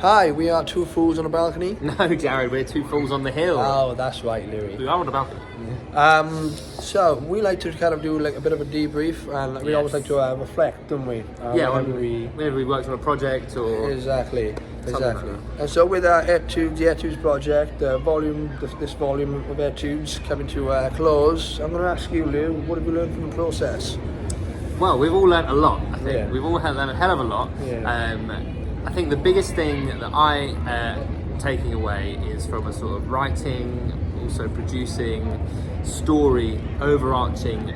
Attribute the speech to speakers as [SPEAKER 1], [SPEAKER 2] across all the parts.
[SPEAKER 1] Hi, we are two fools on a balcony.
[SPEAKER 2] No, Jarrad, we're two fools on the hill.
[SPEAKER 1] Oh, that's right, Louis.
[SPEAKER 2] We are on the balcony.
[SPEAKER 1] So we like to kind of do like a bit of a debrief, and we always like to reflect, don't we?
[SPEAKER 2] Whenever we worked on a project or
[SPEAKER 1] exactly.
[SPEAKER 2] Like that.
[SPEAKER 1] And so with our Etudes, the Etudes Project, this volume of Etudes coming to a close, I'm going to ask you, Lou, what have you learned from the process?
[SPEAKER 2] Well, we've all learned a lot. I think we've all learned a hell of a lot.
[SPEAKER 1] Yeah.
[SPEAKER 2] I think the biggest thing that I taking away is from a sort of writing, also producing, story, overarching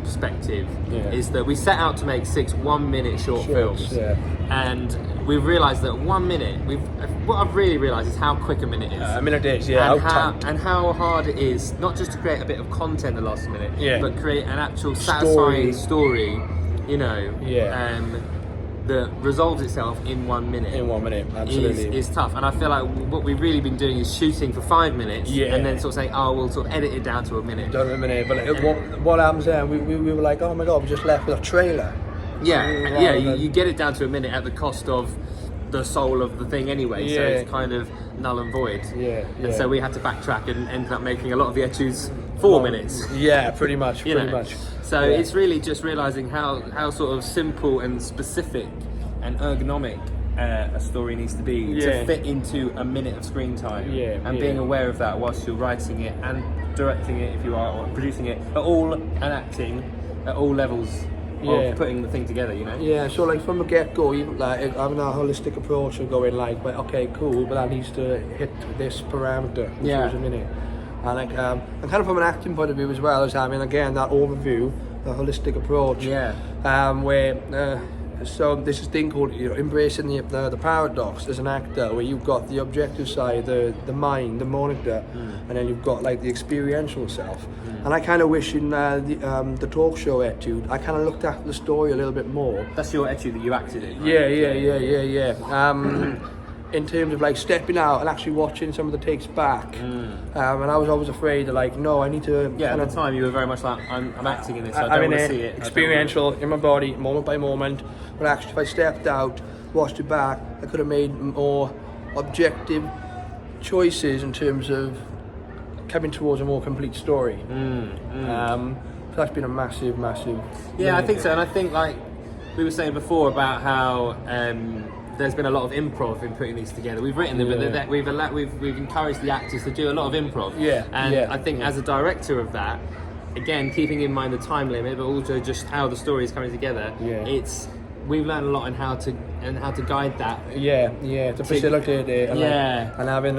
[SPEAKER 2] perspective is that we set out to make 6 1-minute short films, and we've realised that 1 minute. What I've really realised is how quick a minute is.
[SPEAKER 1] A minute is, yeah.
[SPEAKER 2] And how hard it is not just to create a bit of content the last minute, but create an actual satisfying story. You know, that resolves itself in 1 minute.
[SPEAKER 1] In 1 minute, absolutely.
[SPEAKER 2] Is tough, and I feel like what we've really been doing is shooting for 5 minutes, and then sort of saying, oh, we'll sort of edit it down to a minute.
[SPEAKER 1] But what happens there? We were like, oh my god, we just left with a trailer.
[SPEAKER 2] You get it down to a minute at the cost of the soul of the thing anyway, so it's kind of null and void. And so we had to backtrack and ended up making a lot of the Etudes 4 minutes.
[SPEAKER 1] Yeah, pretty much.
[SPEAKER 2] So it's really just realising how sort of simple and specific and ergonomic a story needs to be to fit into a minute of screen time. And being aware of that whilst you're writing it and directing it, if you are, or producing it at all, and acting at all levels of putting the thing together, you know? Yeah,
[SPEAKER 1] so like from the get-go, even like having a holistic approach of going like, well, okay, cool, but that needs to hit this parameter, which was a minute. And like, and kind of from an acting point of view as well, as having again that overview, the holistic approach. Where so this is thing called embracing the paradox as an actor, where you've got the objective side, the mind, the monitor, and then you've got like the experiential self. And I kind of wish in the talk show Etude, I kind of looked after the story a little bit more.
[SPEAKER 2] That's your Etude that you acted in, right?
[SPEAKER 1] In terms of like stepping out and actually watching some of the takes back, and I was always afraid of like, no, I need to.
[SPEAKER 2] Yeah, at the time you were very much like, I'm acting in this, so I don't want to see it.
[SPEAKER 1] Experiential in my body, moment by moment. But actually, if I stepped out, watched it back, I could have made more objective choices in terms of coming towards a more complete story. So that's been a massive.
[SPEAKER 2] Yeah, I think so, and I think like we were saying before about how. There's been a lot of improv in putting these together. We've written them, but we've encouraged the actors to do a lot of improv. I think as a director of that, again, keeping in mind the time limit, but also just how the story is coming together. We've learned a lot on how to guide that.
[SPEAKER 1] To facilitate it. And having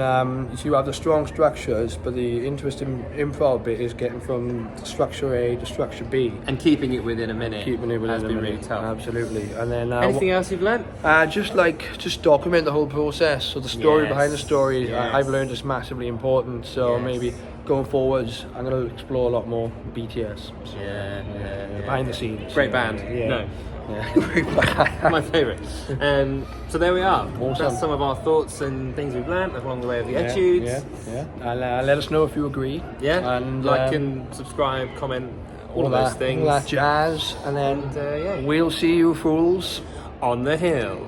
[SPEAKER 1] so you have the strong structures, but the interesting improv bit is getting from structure A to structure B.
[SPEAKER 2] And keeping it within a minute. Has been really tough.
[SPEAKER 1] Absolutely. And then
[SPEAKER 2] anything else you've learned?
[SPEAKER 1] Just document the whole process. So the story behind the story, I've learned is massively important. So maybe going forwards, I'm going to explore a lot more BTS. Behind the scenes.
[SPEAKER 2] Great band. My favourite. So there we are.
[SPEAKER 1] Awesome.
[SPEAKER 2] That's some of our thoughts and things we've learned along the way of the Etudes.
[SPEAKER 1] And let us know if you agree.
[SPEAKER 2] And like and subscribe, comment, all of those things.
[SPEAKER 1] All that jazz. And then we'll see you fools
[SPEAKER 2] on the hill.